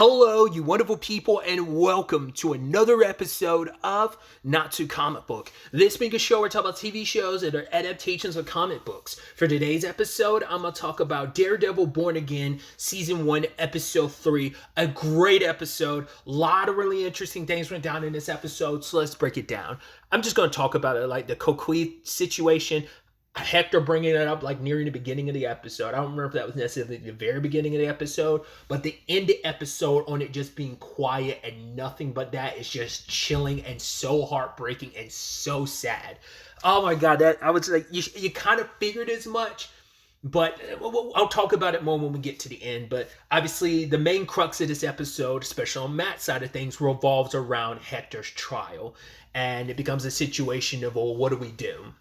Hello, you wonderful people, and welcome to another episode of Not Too Comic Book. This being a show where I talk about TV shows that are adaptations of comic books. For today's episode, I'm going to talk about Daredevil Born Again, Season 1, Episode 3. A great episode. A lot of really interesting things went down in this episode, so let's break it down. I'm just going to talk about it like the Coquille situation. Hector bringing it up like nearing the beginning of the episode. I don't remember if that was necessarily the very beginning of the episode, but the end of the episode on it just being quiet and nothing but that is just chilling and so heartbreaking and so sad. Oh my God, that I was like, you kind of figured as much, but I'll talk about it more when we get to the end. But obviously the main crux of this episode, especially on Matt's side of things, revolves around Hector's trial. And it becomes a situation of, well, what do we do?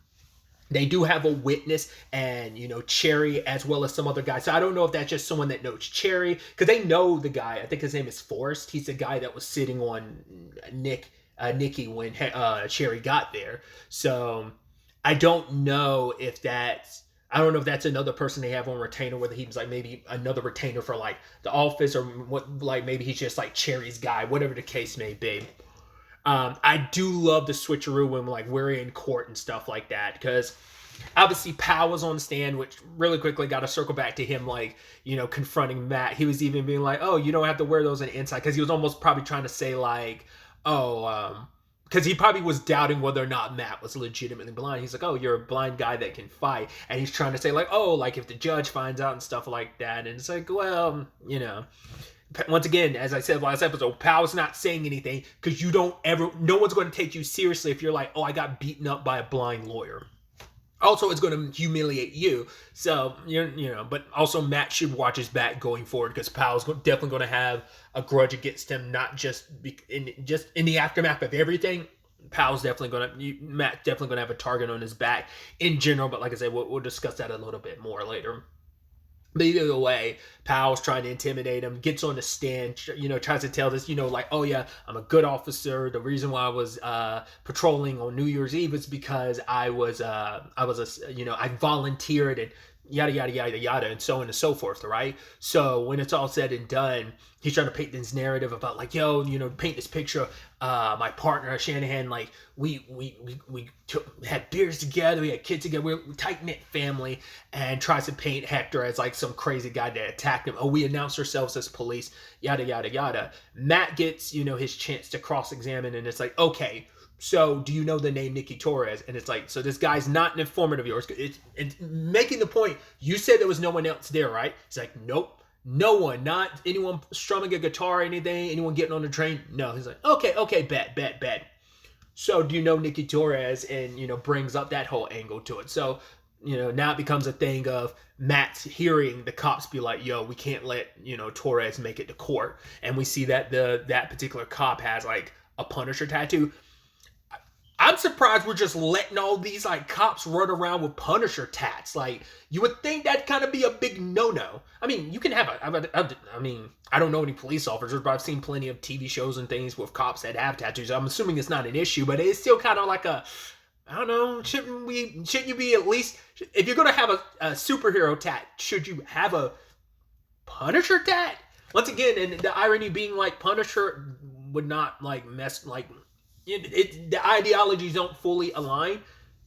They do have a witness and, Cherry as well as some other guy. So I don't know if that's just someone that knows Cherry because they know the guy. I think his name is Forrest. He's the guy that was sitting on Nikki when Cherry got there. So I don't know if that's another person they have on retainer, whether he's like maybe another retainer for like the office or what, like maybe he's just like Cherry's guy, whatever the case may be. I do love the switcheroo when like we're in court and stuff like that because obviously Powell was on the stand, which really quickly got to circle back to him like, confronting Matt. He was even being like, oh, you don't have to wear those on the inside because he was almost probably trying to say like, because he probably was doubting whether or not Matt was legitimately blind. He's like, oh, you're a blind guy that can fight. And he's trying to say like, oh, like if the judge finds out and stuff like that. And it's like, well, once again, as I said last episode, Powell's not saying anything because no one's going to take you seriously if you're like, oh, I got beaten up by a blind lawyer. Also, it's going to humiliate you. So, but also Matt should watch his back going forward because Powell's definitely going to have a grudge against him, not just in the aftermath of everything. Matt's definitely going to have a target on his back in general. But like I said, we'll discuss that a little bit more later. But either way, Powell's trying to intimidate him, gets on the stand, tries to tell this, like, oh yeah, I'm a good officer. The reason why I was patrolling on New Year's Eve is because I volunteered and yada, yada, yada, yada, and so on and so forth, right? So when it's all said and done, he's trying to paint this narrative about like, paint this picture of my partner, Shanahan, like we had beers together, we had kids together, we're a tight-knit family, and tries to paint Hector as like some crazy guy that attacked him. Oh, we announced ourselves as police, yada, yada, yada. Matt gets, his chance to cross-examine, and it's like, okay, so do you know the name Nikki Torres? And it's like, so this guy's not an informant of yours. It's making the point, you said there was no one else there, right? It's like, nope, no one, not anyone strumming a guitar or anything, anyone getting on the train. No, he's like, okay, bet. So do you know Nikki Torres? And, brings up that whole angle to it. So, now it becomes a thing of Matt's hearing the cops be like, yo, we can't let, Torres make it to court. And we see that that particular cop has like a Punisher tattoo. I'm surprised we're just letting all these like cops run around with Punisher tats. Like, you would think that'd kind of be a big no-no. I mean, you can have I don't know any police officers, but I've seen plenty of TV shows and things with cops that have tattoos. I'm assuming it's not an issue, but it's still kind of like I don't know, shouldn't you be at least, if you're going to have a superhero tat, should you have a Punisher tat? Once again, and the irony being like Punisher would not like mess, like, the ideologies don't fully align,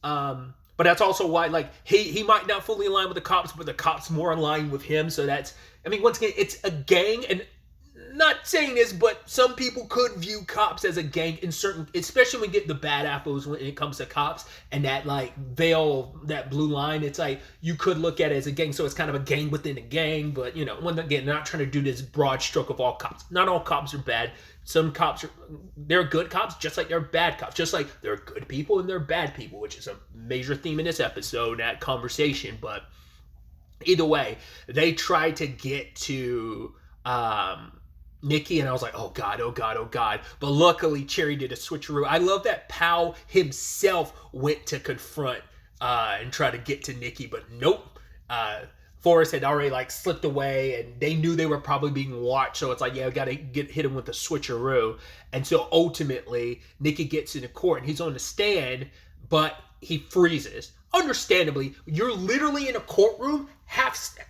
but that's also why like he might not fully align with the cops, but the cops more align with him. So that's, once again, it's a gang, and not saying this, but some people could view cops as a gang in certain, especially when you get the bad apples when it comes to cops and that like veil, that blue line. It's like you could look at it as a gang, so it's kind of a gang within a gang. But when again, they're not trying to do this broad stroke of all cops. Not all cops are bad. Some cops they're good cops, just like they're bad cops. Just like there are good people and there are bad people, which is a major theme in this episode, that conversation. But either way, they try to get to Nikki, and I was like, oh God. But luckily, Cherry did a switcheroo. I love that Powell himself went to confront and try to get to Nikki, but nope. Forrest had already like slipped away, and they knew they were probably being watched. So it's like, yeah, we got to hit him with the switcheroo. And so ultimately, Nikki gets into court, and he's on the stand, but he freezes. Understandably, you're literally in a courtroom.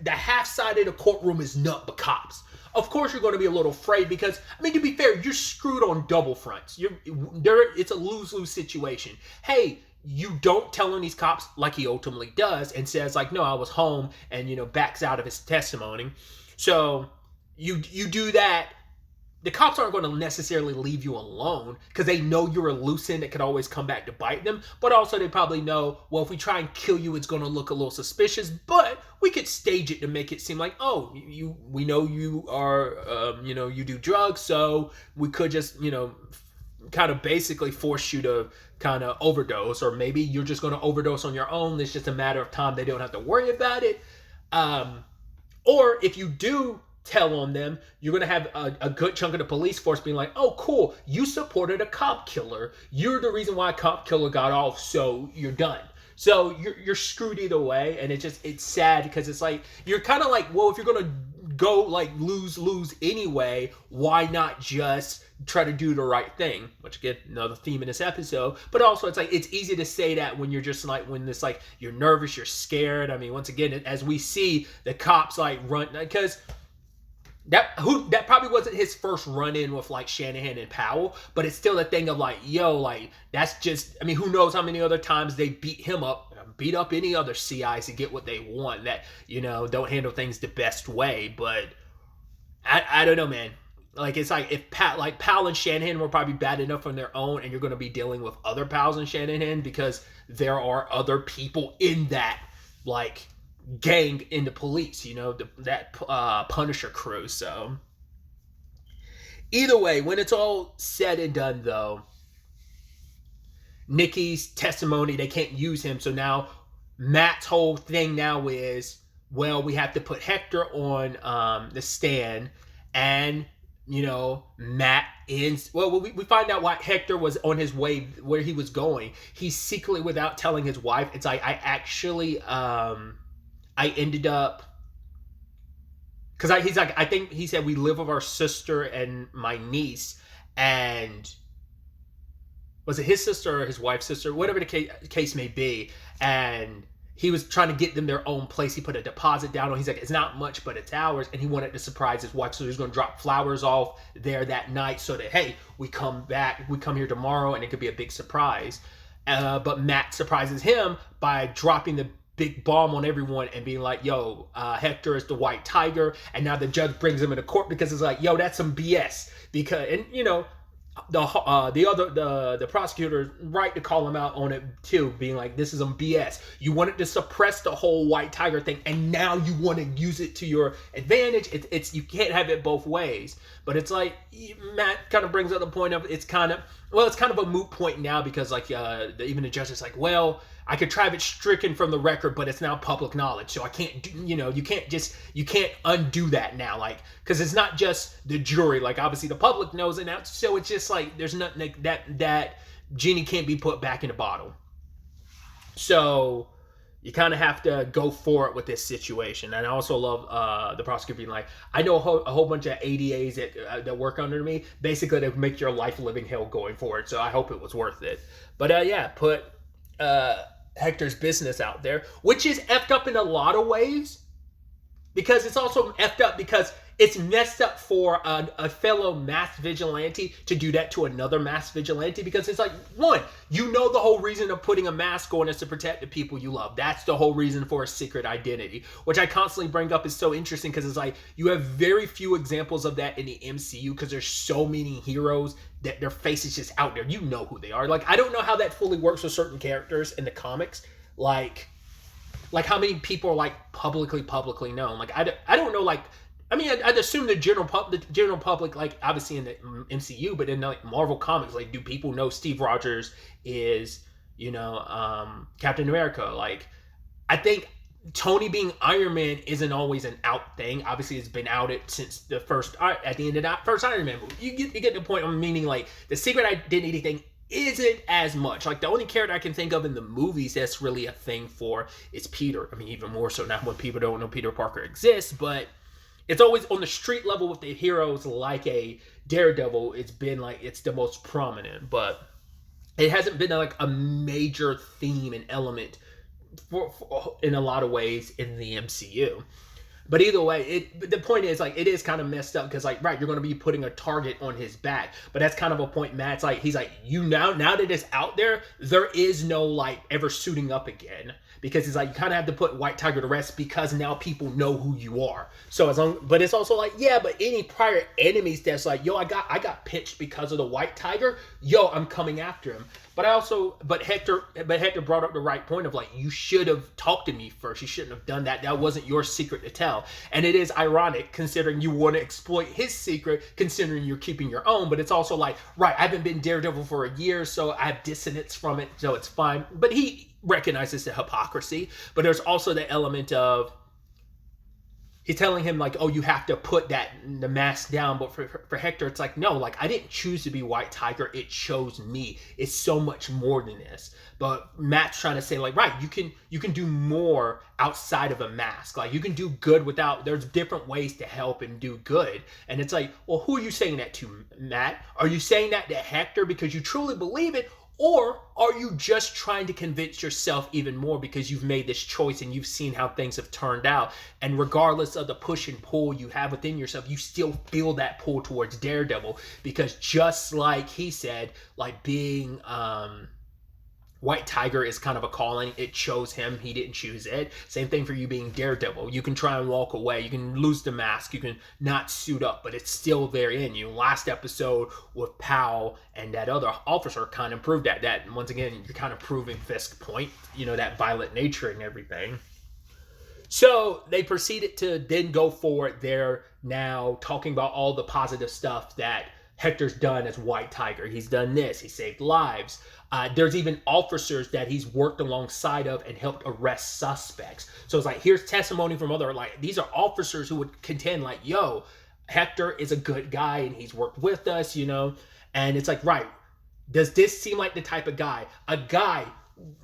The half side of the courtroom is nothing but cops. of course you're going to be a little afraid because, I mean, to be fair, you're screwed on double fronts. It's a lose-lose situation. Hey, you don't tell on these cops like he ultimately does and says like, no, I was home, and, you know, backs out of his testimony. So you do that. The cops aren't going to necessarily leave you alone because they know you're a loose end that could always come back to bite them. But also they probably know, well, if we try and kill you, it's going to look a little suspicious. But we could stage it to make it seem like, oh, we know you are, you know, you do drugs, so we could just, you know, kind of basically force you to kind of overdose, or maybe you're just going to overdose on your own. It's just a matter of time. They don't have to worry about it. Or if you do tell on them, you're going to have a good chunk of the police force being like, oh, cool, you supported a cop killer. You're the reason why a cop killer got off, so you're done. So you're screwed either way, and it's sad because it's like, you're kind of like, well, if you're going to go like lose anyway, why not just try to do the right thing? Which again, another theme in this episode. But also it's like, it's easy to say that when you're just like, when it's like, you're nervous, you're scared. I mean, once again, as we see the cops like run, because that probably wasn't his first run-in with like Shanahan and Powell, but it's still a thing of like, yo, like, that's just, I mean, who knows how many other times they beat him up, beat up any other CIs to get what they want, that, you know, don't handle things the best way. But I don't know, man. Like, it's like, if Powell and Shanahan were probably bad enough on their own, and you're going to be dealing with other Powells and Shanahan because there are other people in that, like, gang in the police, you know, that Punisher crew. So either way, when it's all said and done, though, Nikki's testimony, they can't use him. So now Matt's whole thing now is, well, we have to put Hector on the stand, and, you know, Matt ends, well, we find out why Hector was on his way where he was going. He's secretly, without telling his wife, it's like, I ended up, because he's like, I think he said we live with our sister and my niece, and was it his sister or his wife's sister, whatever the case may be, and he was trying to get them their own place. He put a deposit down on, he's like, it's not much, but it's ours, and he wanted to surprise his wife, so he was going to drop flowers off there that night so that, hey, we come here tomorrow, and it could be a big surprise. But Matt surprises him by dropping the big bomb on everyone and being like, yo, Hector is the white tiger. And now the judge brings him into court because it's like, yo, that's some BS. Because, and, you know, the prosecutor right to call him out on it too, being like, this is some BS. You wanted to suppress the whole white tiger thing, and now you want to use it to your advantage. It's you can't have it both ways. But it's like, Matt kind of brings up the point of, it's kind of a moot point now, because like even the judge is like, well, I could try it stricken from the record, but it's now public knowledge, so I can't do, you know, you can't undo that now, like, because it's not just the jury, like, obviously the public knows it now, so it's just like, there's nothing that genie can't be put back in the bottle. So you kind of have to go for it with this situation. And I also love the prosecutor being like, I know a whole bunch of ADAs that work under me, basically to make your life living hell going forward, so I hope it was worth it. But yeah, put Hector's business out there, which is effed up in a lot of ways, because it's also effed up because it's messed up for a fellow mass vigilante to do that to another mass vigilante, because it's like, one, you know, the whole reason of putting a mask on is to protect the people you love. That's the whole reason for a secret identity, which I constantly bring up is so interesting, because it's like, you have very few examples of that in the MCU, because there's so many heroes that their face is just out there. You know who they are. Like, I don't know how that fully works with certain characters in the comics. Like how many people are like publicly known. Like, I don't know, like, I mean, I'd assume the general public, like, obviously in the MCU, but in like Marvel Comics, like, do people know Steve Rogers is, you know, Captain America? Like, I think Tony being Iron Man isn't always an out thing. Obviously, it's been outed since at the end of that first Iron Man movie. You get the point. I'm meaning, like, the secret identity thing isn't as much. Like, the only character I can think of in the movies that's really a thing for is Peter. I mean, even more so now when people don't know Peter Parker exists, but it's always on the street level with the heroes like a Daredevil. It's been like, it's the most prominent, but it hasn't been like a major theme and element for in a lot of ways in the MCU. But either way, the point is like it is kind of messed up because like right, you're going to be putting a target on his back, but that's kind of a point. Matt's like he's like you now that it's out there is no like ever suiting up again because it's like you kind of have to put White Tiger to rest because now people know who you are. So as long, but it's also like yeah, but any prior enemies that's like yo, I got pinched because of the White Tiger, yo, I'm coming after him. But Hector brought up the right point of like you should have talked to me first. You shouldn't have done that. That wasn't your secret to tell. And it is ironic considering you want to exploit his secret, considering you're keeping your own. But it's also like right, I haven't been Daredevil for a year, so I have dissonance from it, so it's fine. But he recognizes the hypocrisy. But there's also the element of he's telling him like, oh, you have to put the mask down. But for Hector, it's like, no, like I didn't choose to be White Tiger. It chose me. It's so much more than this. But Matt's trying to say like, right, you can do more outside of a mask. Like you can do good without, there's different ways to help and do good. And it's like, well, who are you saying that to, Matt? Are you saying that to Hector because you truly believe it? Or are you just trying to convince yourself even more because you've made this choice and you've seen how things have turned out? And regardless of the push and pull you have within yourself, you still feel that pull towards Daredevil because just like he said, like being White Tiger is kind of a calling. It chose him. He didn't choose it. Same thing for you being Daredevil. You can try and walk away. You can lose the mask. You can not suit up, but it's still there in you. Last episode with Powell and that other officer kind of proved that. That, once again, you're kind of proving Fisk's point, that violent nature and everything. So they proceeded to then go forward. They're now talking about all the positive stuff that Hector's done as White Tiger. He's done this. He saved lives. There's even officers that he's worked alongside of and helped arrest suspects. So it's like, here's testimony from other, like, these are officers who would contend like, yo, Hector is a good guy and he's worked with us, And it's like, right, does this seem like the type of guy? A guy,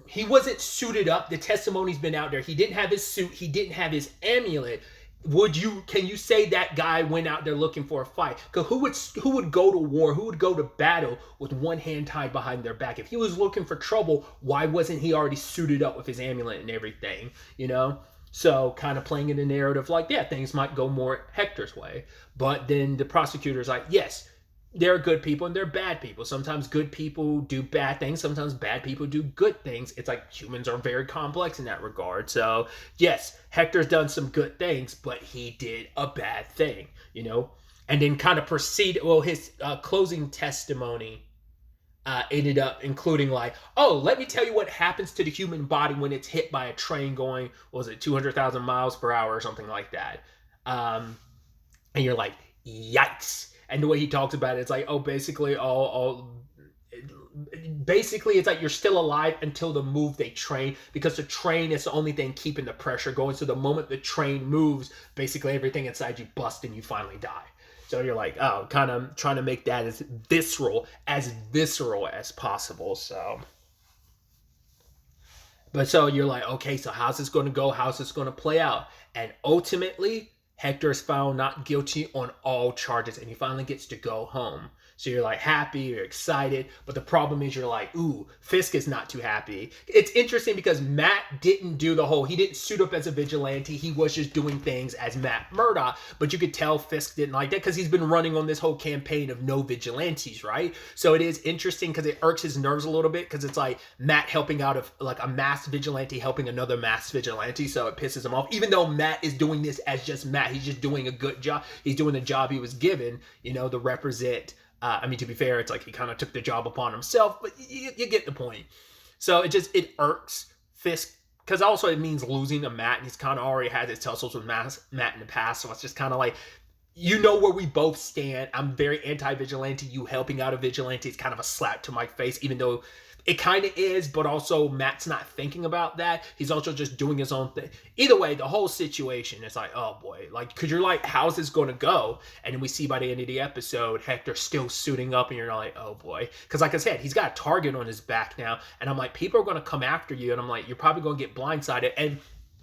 he wasn't suited up. The testimony's been out there. He didn't have his suit. He didn't have his amulet. Can you say that guy went out there looking for a fight? Because who would go to war? Who would go to battle with one hand tied behind their back? If he was looking for trouble, why wasn't he already suited up with his amulet and everything? So kind of playing in the narrative like, yeah, things might go more Hector's way. But then the prosecutor's like, yes, there are good people and there are bad people. Sometimes good people do bad things. Sometimes bad people do good things. It's like humans are very complex in that regard. So yes, Hector's done some good things, but he did a bad thing, And then kind of proceeded, his closing testimony ended up including like, oh, let me tell you what happens to the human body when it's hit by a train going, 200,000 miles per hour or something like that. And you're like, yikes. And the way he talks about it, it's like, basically it's like you're still alive until the move they train, because the train is the only thing keeping the pressure going. So the moment the train moves, basically everything inside you busts and you finally die. So you're like, kind of trying to make that as visceral as possible. So you're like, okay, so how's this going to go? How's this going to play out? And ultimately, Hector is found not guilty on all charges, and he finally gets to go home. So you're like happy, you're excited, but the problem is you're like, ooh, Fisk is not too happy. It's interesting because Matt didn't do he didn't suit up as a vigilante. He was just doing things as Matt Murdock, but you could tell Fisk didn't like that because he's been running on this whole campaign of no vigilantes, right? So it is interesting because it irks his nerves a little bit because it's like Matt helping out of like a masked vigilante helping another masked vigilante, so it pisses him off. Even though Matt is doing this as just Matt, he's just doing a good job. He's doing the job he was given, to represent. To be fair, it's like he kind of took the job upon himself, but you get the point. So it irks Fisk, because also it means losing to Matt, and he's kind of already had his tussles with Matt in the past, so it's just kind of like, where we both stand. I'm very anti-vigilante. You helping out a vigilante is kind of a slap to my face, even though it kind of is, but also Matt's not thinking about that. He's also just doing his own thing. Either way, the whole situation is like, oh boy, like, because you're like, how's this going to go? And then we see by the end of the episode, Hector still suiting up, and you're like, oh boy. Because like I said, he's got a target on his back now, and I'm like, people are going to come after you, and I'm like, you're probably going to get blindsided. And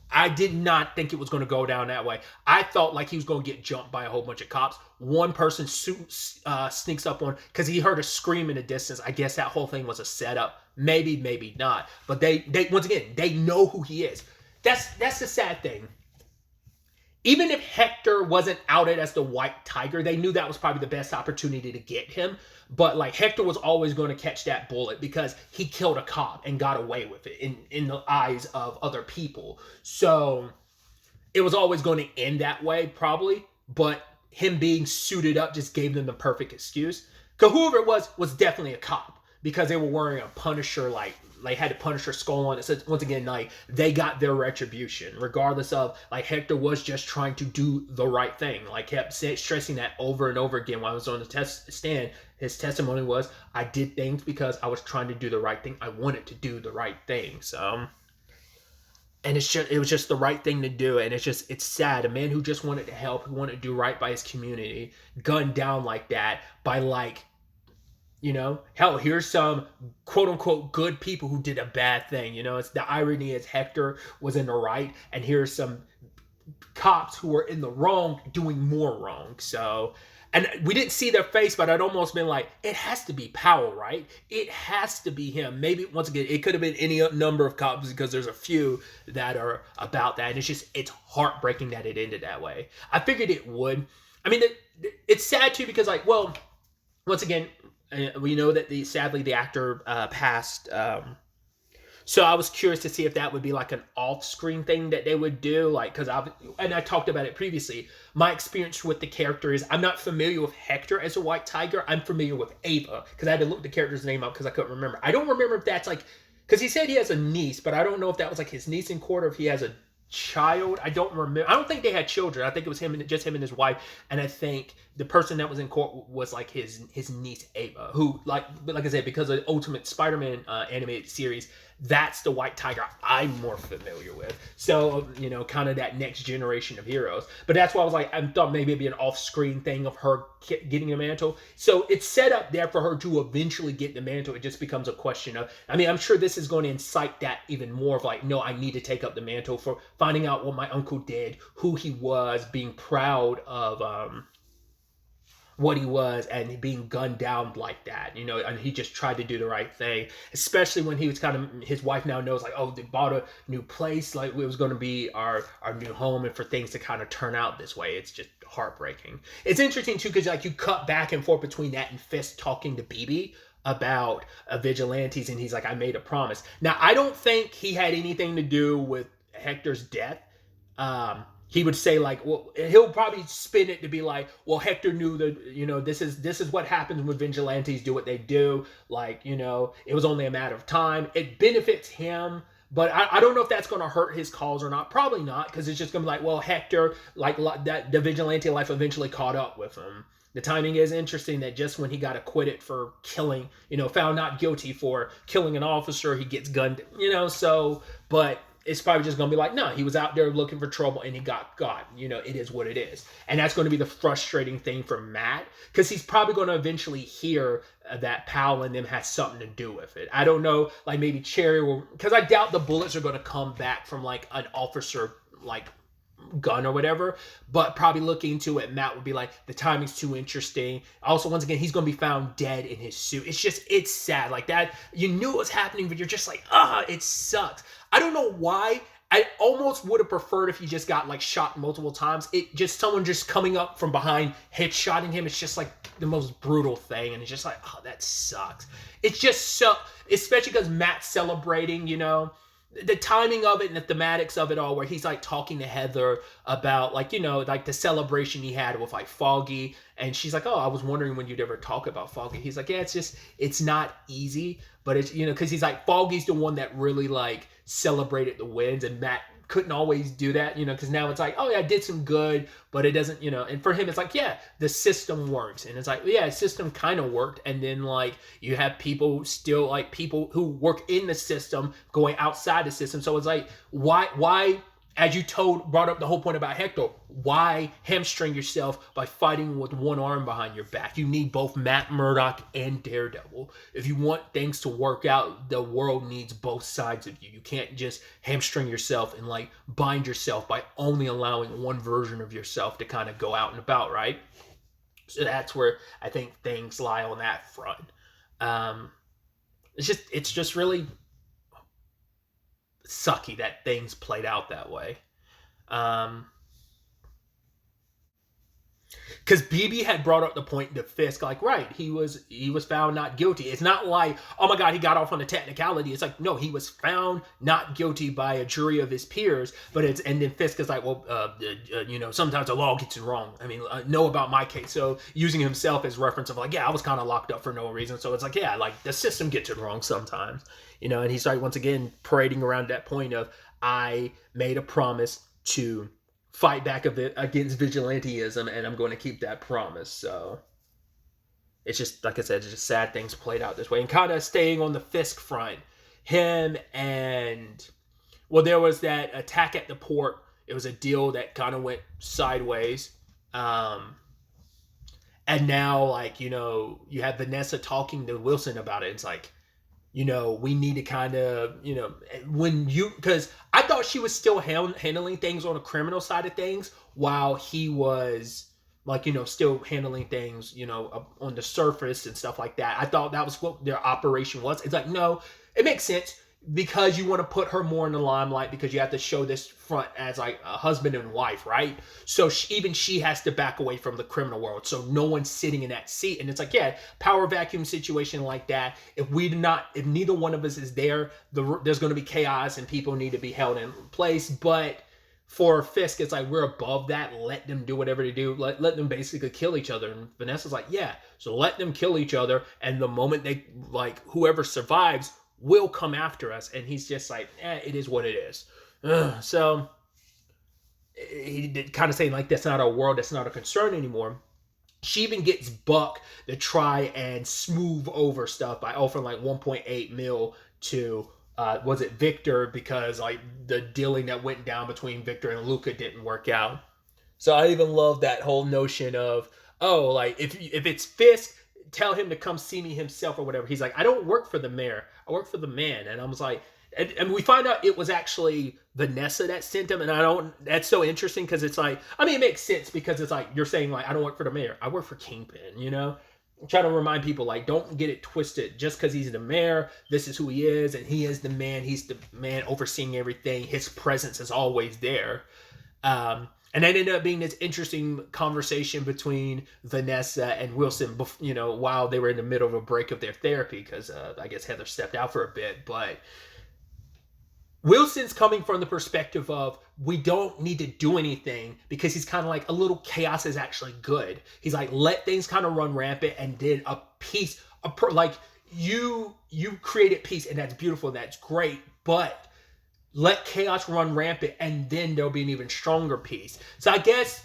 I did not think it was going to go down that way. I felt like he was going to get jumped by a whole bunch of cops. One person sneaks up on, because he heard a scream in the distance. I guess that whole thing was a setup. Maybe, maybe not. But they once again, they know who he is. That's the sad thing. even if Hector wasn't outed as the White Tiger, they knew that was probably the best opportunity to get him. But like Hector was always going to catch that bullet because he killed a cop and got away with it in the eyes of other people. So it was always going to end that way, probably. But him being suited up just gave them the perfect excuse. Because whoever it was definitely a cop because they were wearing a Punisher had a Punisher skull on it. So once again, like they got their retribution, regardless of like Hector was just trying to do the right thing. Like kept stressing that over and over again while I was on the stand. His testimony was, "I did things because I was trying to do the right thing. I wanted to do the right thing." So, and it was just the right thing to do, and it's sad. A man who just wanted to help, who wanted to do right by his community, gunned down like that by like. Hell, here's some quote unquote good people who did a bad thing. It's the irony is Hector was in the right, and here's some cops who were in the wrong doing more wrong. So, and we didn't see their face, but I'd almost been like, it has to be Powell, right? It has to be him. Maybe once again, it could have been any number of cops because there's a few that are about that, and it's heartbreaking that it ended that way. I figured it would. I mean, it's sad too because like, well, once again. We know that sadly the actor passed. So I was curious to see if that would be like an off-screen thing that they would do, like because I talked about it previously. My experience with the character is I'm not familiar with Hector as a White Tiger. I'm familiar with Ava because I had to look the character's name up because I couldn't remember. I don't remember if that's like because he said he has a niece, but I don't know if that was like his niece in court or if he has a child. I don't remember. I don't think they had children. I think it was just him and his wife. And I think the person that was in court was like his niece Ava, who like I said, because of the Ultimate Spider-Man animated series, that's the White Tiger I'm more familiar with. So kind of that next generation of heroes. But that's why I was like, I thought maybe it'd be an off-screen thing of her getting the mantle. So it's set up there for her to eventually get the mantle. It just becomes a question of, I mean, I'm sure this is going to incite that even more of like, no, I need to take up the mantle for finding out what my uncle did, who he was, being proud of what he was, and being gunned down like that, and he just tried to do the right thing, especially when he was his wife now knows like, oh, they bought a new place, like it was going to be our new home, and for things to kind of turn out this way, it's just heartbreaking. It's interesting too because like you cut back and forth between that and Fisk talking to BB about vigilantes, and he's like, I made a promise. Now I don't think he had anything to do with Hector's death. He would say like, well, he'll probably spin it to be like, well, Hector knew that, this is what happens when vigilantes do what they do. Like, it was only a matter of time. It benefits him, but I don't know if that's going to hurt his cause or not. Probably not, because it's just going to be like, well, Hector, like that the vigilante life eventually caught up with him. The timing is interesting that just when he got acquitted for killing, found not guilty for killing an officer, he gets gunned, but it's probably just going to be like, no, he was out there looking for trouble and he got got. It is what it is. And that's going to be the frustrating thing for Matt, because he's probably going to eventually hear that Powell and them has something to do with it. I don't know, like maybe Cherry will, because I doubt the bullets are going to come back from like an officer like gun or whatever, but probably looking into it, Matt would be like, the timing's too interesting. Also, once again, he's going to be found dead in his suit. It's sad like that. You knew it was happening, but you're just like, it sucks. I don't know why. I almost would have preferred if he just got like shot multiple times. Someone just coming up from behind, headshotting him. It's just like the most brutal thing. And it's just like, oh, that sucks. It's just so, especially because Matt's celebrating, the timing of it and the thematics of it all, where he's like talking to Heather about like, like the celebration he had with like Foggy. And she's like, oh, I was wondering when you'd ever talk about Foggy. He's like, yeah, it's not easy, but it's, because he's like, Foggy's the one that really like celebrated the wins, and Matt couldn't always do that, because now it's like, oh yeah, I did some good, but it doesn't, and for him it's like, yeah, the system works, and it's like, yeah, the system kind of worked, and then like you have people still like people who work in the system going outside the system, so it's like, why as you brought up the whole point about Hector, why hamstring yourself by fighting with one arm behind your back? You need both Matt Murdock and Daredevil. If you want things to work out, the world needs both sides of you. You can't just hamstring yourself and like bind yourself by only allowing one version of yourself to kind of go out and about, right? So that's where I think things lie on that front. It's just really sucky that things played out that way. because BB had brought up the point to Fisk, like, right, he was found not guilty. It's not like, oh my God, he got off on a technicality. It's like, no, he was found not guilty by a jury of his peers. But it's, and then Fisk is like, well, sometimes the law gets it wrong. I mean, know about my case. So using himself as reference of like, yeah, I was kind of locked up for no reason. So it's like, yeah, like the system gets it wrong sometimes, and he's like, once again, parading around that point of, I made a promise to fight back against vigilanteism, and I'm going to keep that promise. So it's just, like I said, it's just sad things played out this way. And kind of staying on the Fisk front, him and, well, there was that attack at the port. It was a deal that kind of went sideways. And now, like, you have Vanessa talking to Wilson about it. It's like, we need to kind of, because I thought she was still handling things on a criminal side of things while he was, like, still handling things, on the surface and stuff like that. I thought that was what their operation was. It's like, no, it makes sense because you want to put her more in the limelight because you have to show this front as like a husband and wife, right? So even she has to back away from the criminal world. So no one's sitting in that seat. And it's like, yeah, power vacuum situation like that. If neither one of us is there, there's going to be chaos and people need to be held in place. But for Fisk, it's like, we're above that. Let them do whatever they do. Let them basically kill each other. And Vanessa's like, yeah, so let them kill each other. And the moment they, like, whoever survives will come after us. And he's just like, it is what it is. So he did kind of saying, like, that's not our world. That's not a concern anymore. She even gets Buck to try and smooth over stuff by offering like 1.8 mil to, was it Victor? Because like the dealing that went down between Victor and Luca didn't work out. So I even love that whole notion of, oh, like if it's Fisk, tell him to come see me himself or whatever. He's like, I don't work for the mayor. I work for the man. And I was like, and we find out it was actually Vanessa that sent him. And that's so interesting because it's like, I mean, it makes sense because it's like, you're saying like, I don't work for the mayor. I work for Kingpin, I'm trying to remind people, like, don't get it twisted. Just because he's the mayor, this is who he is. And he is the man. He's the man overseeing everything. His presence is always there. And that ended up being this interesting conversation between Vanessa and Wilson, while they were in the middle of a break of their therapy, because I guess Heather stepped out for a bit. But Wilson's coming from the perspective of, we don't need to do anything, because he's kind of like, a little chaos is actually good. He's like, let things kind of run rampant, and then a peace, like you created peace, and that's beautiful, that's great, but let chaos run rampant, and then there'll be an even stronger peace. So I guess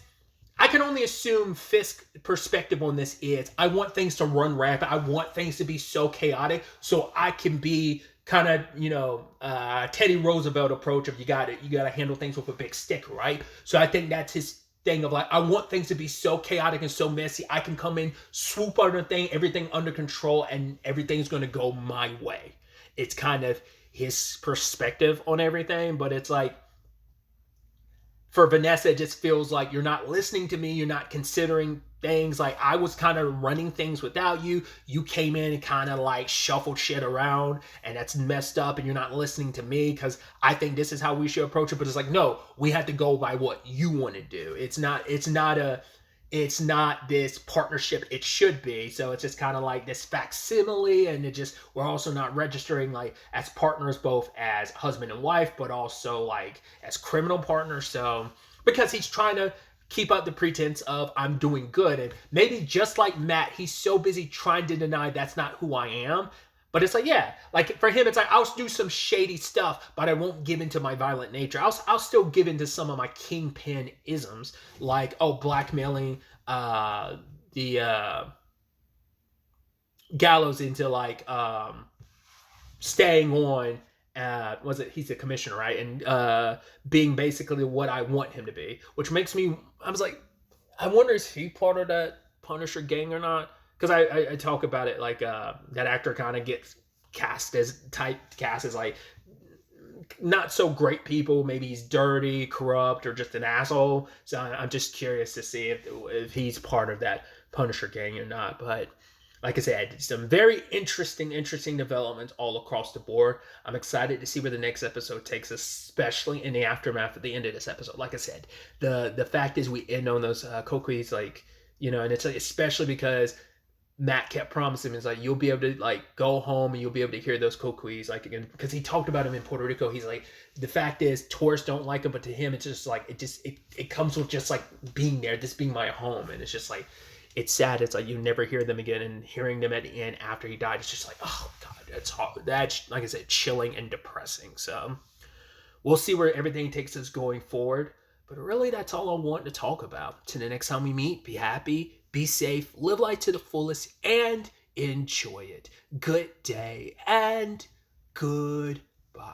I can only assume Fisk's perspective on this is, I want things to run rampant. I want things to be so chaotic so I can be kind of, Teddy Roosevelt approach of you got to handle things with a big stick, right? So I think that's his thing of like, I want things to be so chaotic and so messy. I can come in, swoop under everything under control, and everything's going to go my way. It's kind of his perspective on everything, but it's like, for Vanessa, it just feels like you're not listening to me. You're not considering things. Like, I was kind of running things without you. You came in and kind of like shuffled shit around, and that's messed up, and you're not listening to me because I think this is how we should approach it. But it's like, no, we have to go by what you want to do. It's not this partnership it should be. So it's just kind of like this facsimile, and we're also not registering like as partners, both as husband and wife, but also like as criminal partners. So because he's trying to keep up the pretense of, I'm doing good, and maybe just like Matt, he's so busy trying to deny that's not who I am. But it's like, yeah, like for him, it's like, I'll do some shady stuff, but I won't give into my violent nature. I'll still give into some of my kingpin isms, like, blackmailing the Gallows into like staying on. He's a commissioner, right? And being basically what I want him to be, which makes me, I was like, I wonder, is he part of that Punisher gang or not? Because I talk about it like that actor kind of gets cast as like not so great people. Maybe he's dirty, corrupt, or just an asshole. So I'm just curious to see if he's part of that Punisher gang or not. But like I said, some very interesting developments all across the board. I'm excited to see where the next episode takes us, especially in the aftermath at the end of this episode. Like I said, the fact is we end on those Kokuis, like, and it's like, especially because Matt kept promising him, it's like, you'll be able to like go home and you'll be able to hear those Kokuis, like, again, because he talked about him in Puerto Rico. He's like, the fact is tourists don't like him, but to him it's just like, it comes with just like being there, this being my home. And it's just like, it's sad. It's like you never hear them again, and hearing them at the end after he died, it's just like, oh god, that's hard. That's, like I said, chilling and depressing. So we'll see where everything takes us going forward. But really, that's all I want to talk about. Till the next time we meet, be happy, be safe, live life to the fullest, and enjoy it. Good day and goodbye.